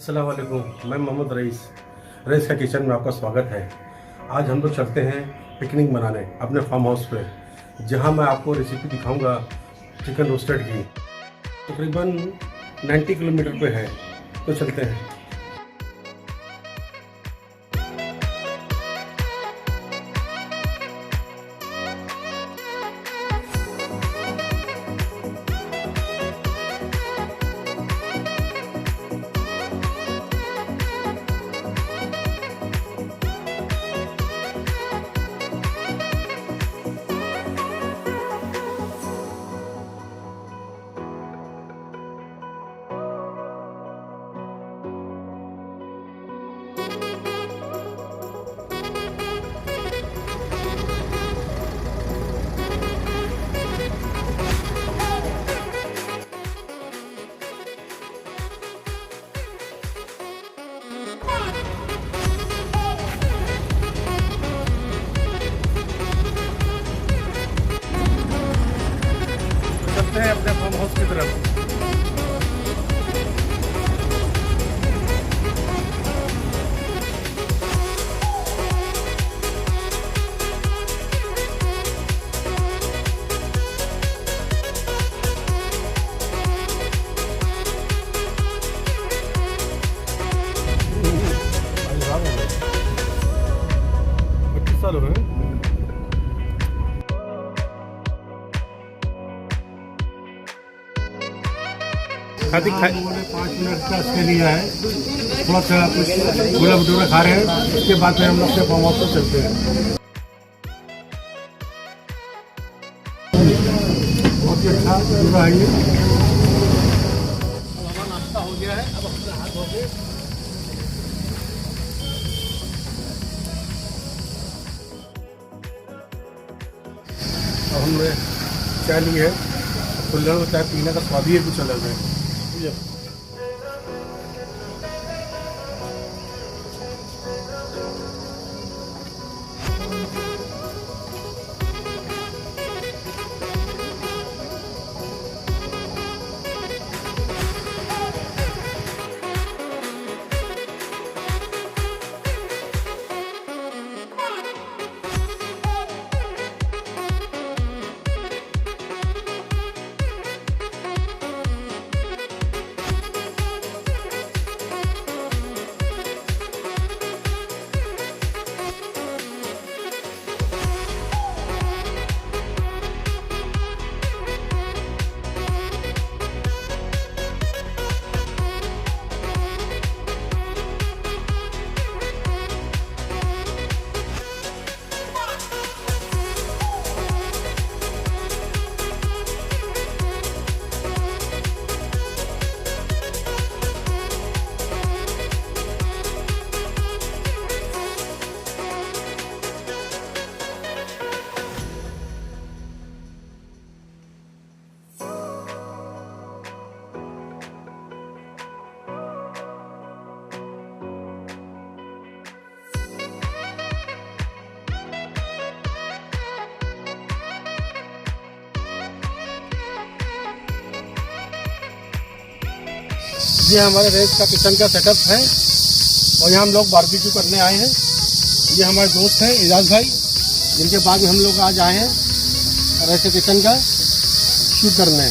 अस्सलाम वालेकुम, मैं मोहम्मद रईस का किचन में आपका स्वागत है। आज हम लोग चलते हैं पिकनिक मनाने अपने फार्म हाउस पे, जहां मैं आपको रेसिपी दिखाऊंगा चिकन रोस्टेड की। तकरीबन 90 किलोमीटर पे है, तो चलते हैं। चलते हैं अपने फार्म हाउस की तरफ। साल हो गए। खाती 5 मिनट का इसके लिए है, थोड़ा सा कुछ गोला भटूरा खा रहे हैं, उसके बाद में हम लोग से फार्म हाउस पर चलते हैं। बहुत ही अच्छा भटूरा है ये। हमारा नाश्ता हो गया है, अब अपने हाथ धो के अब हमने चाय ली है। कुल्हड़ में चाय पीने का स्वाद ही कुछ अलग है। ये हमारे रेस का किचन का सेटअप है और यहाँ हम लोग बारबेक्यू करने आए हैं। ये हमारे दोस्त हैं एजाज भाई, जिनके बाद में हम लोग आज आए हैं रेस के किचन का शूट करने।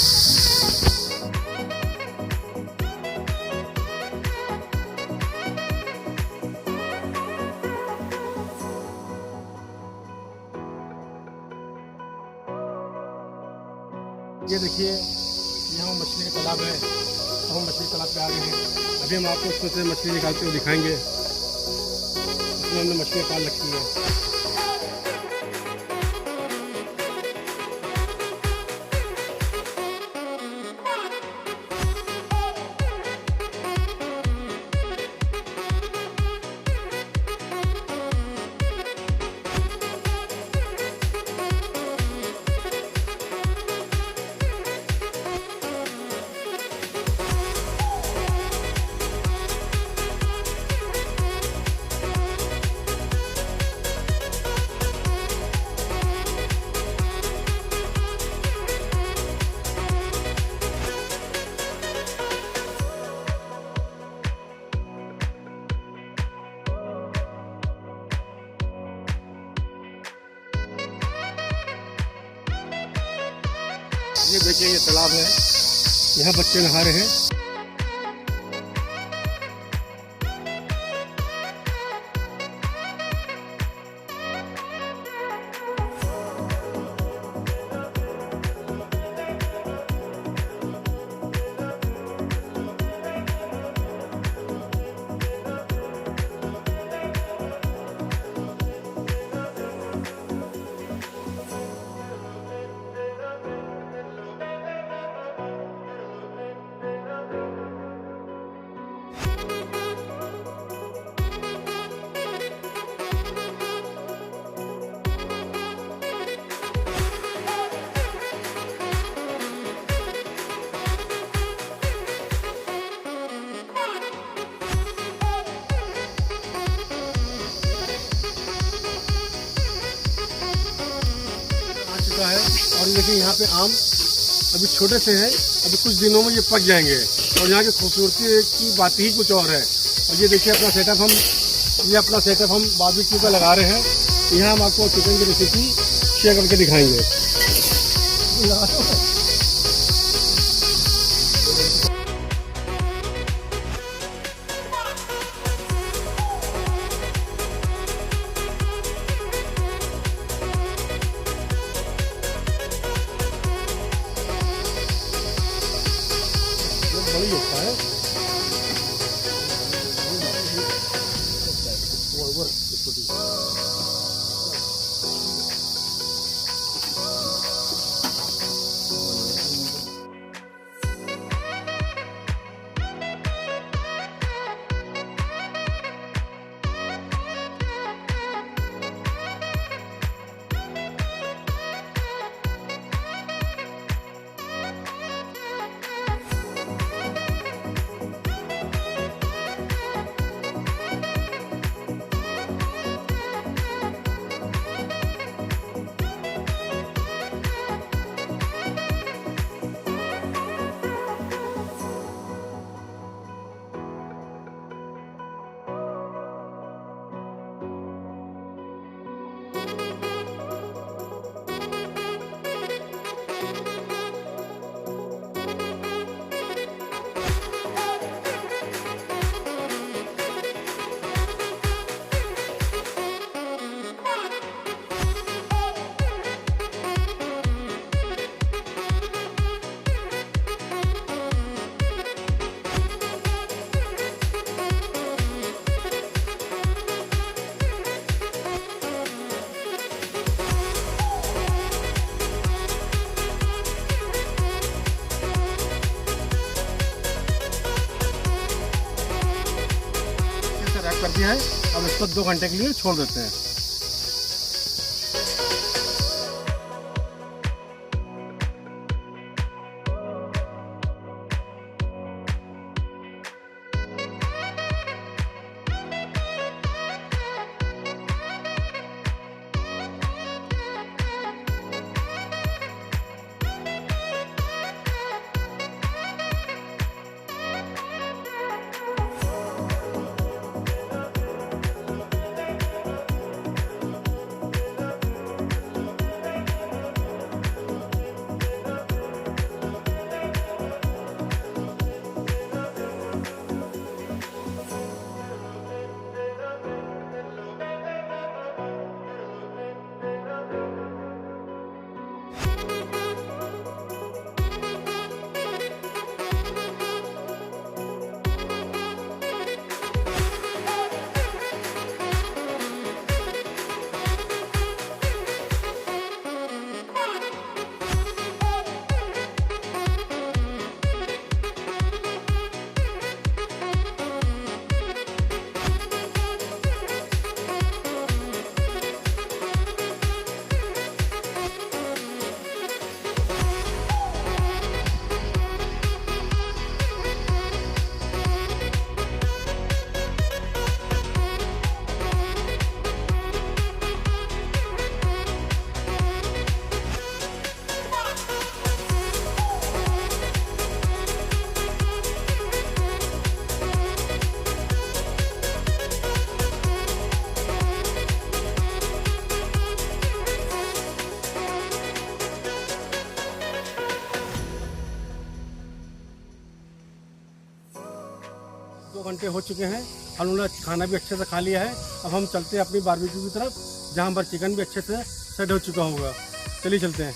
ये देखिए, यहाँ मछली का तालाब है। तो हम मछली तालाब पे आ गए हैं। अभी हम आपको उसमें से मछली निकालते हुए दिखाएंगे। इसमें हमने मछली निकाल रखी है। ये देखिए, ये तालाब है, यहाँ बच्चे नहा रहे हैं। है और ये देखिए, यहाँ पे आम अभी छोटे से हैं, अभी कुछ दिनों में ये पक जाएंगे। और यहाँ की खूबसूरती की बात ही कुछ और है। और ये देखिए अपना सेटअप हम बारबेक्यू का लगा रहे हैं। यहाँ हम आपको चिकन की रेसिपी शेयर करके दिखाएंगे। बड़ी होता है कर दिया है। अब इसको 2 घंटे के लिए छोड़ देते हैं। 2 घंटे हो चुके हैं, हम लोगों ने खाना भी अच्छे से खा लिया है। अब हम चलते हैं अपनी बारबेक्यू की तरफ, जहाँ हमारा चिकन भी अच्छे से सेट हो चुका होगा। चलिए चलते हैं।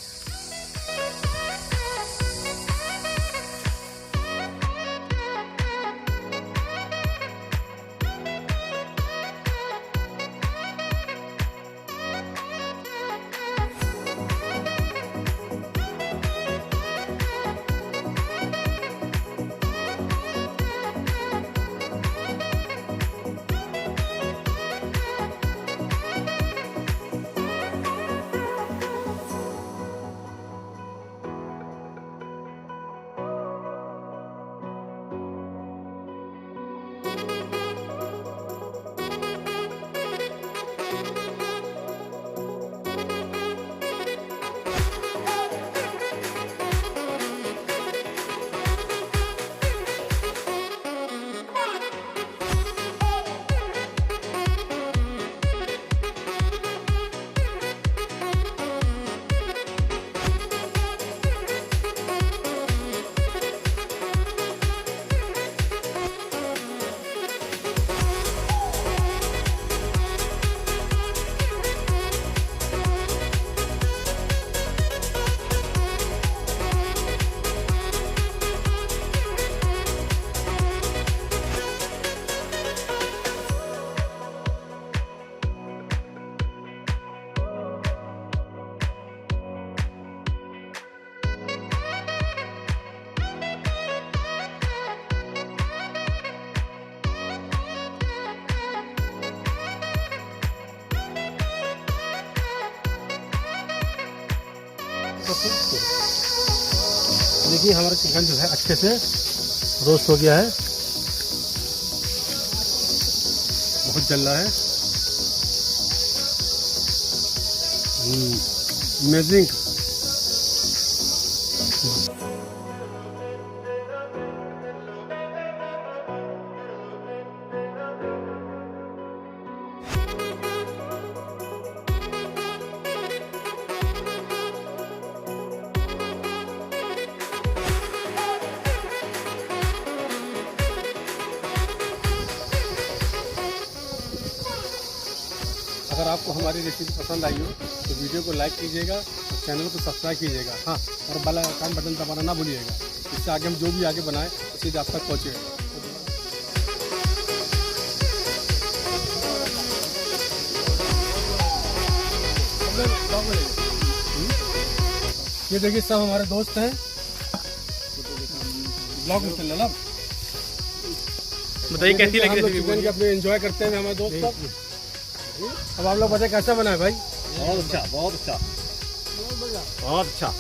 देखिए हमारा चिकन जो है अच्छे से रोस्ट हो गया है, बहुत जल रहा है। अमेजिंग। अगर आपको हमारी रेसिपी पसंद आई हो तो वीडियो को लाइक कीजिएगा और चैनल को सब्सक्राइब कीजिएगा। हाँ, और बेल आइकन बटन दबाना ना भूलिएगा, इससे आगे हम जो भी आगे बनाएं वो सीधे आप तक पहुँचेगा। ये देखिए सब हमारे दोस्त हैं, ब्लॉग में चल रहा। बताइए कैसी लगी रेसिपी? चिकन की अपने एंजॉय करते हैं हमारे दोस्त सब। अब आप लोग बताए कैसा बना है भाई? बहुत अच्छा, बहुत अच्छा, बहुत अच्छा।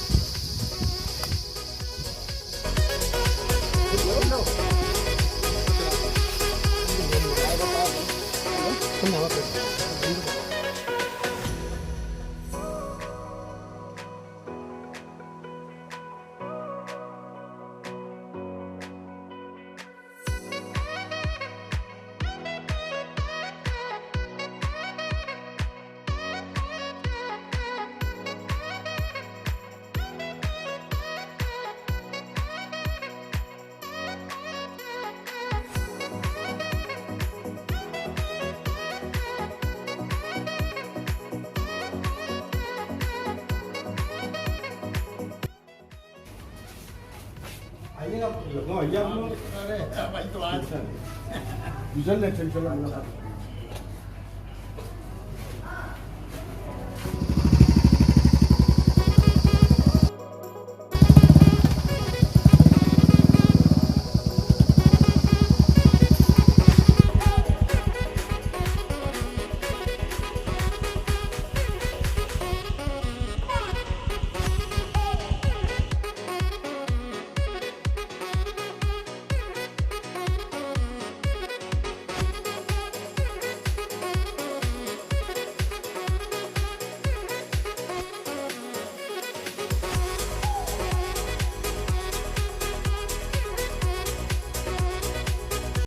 आइए आप लोग, आइए आप लोग। अरे भाई तो आज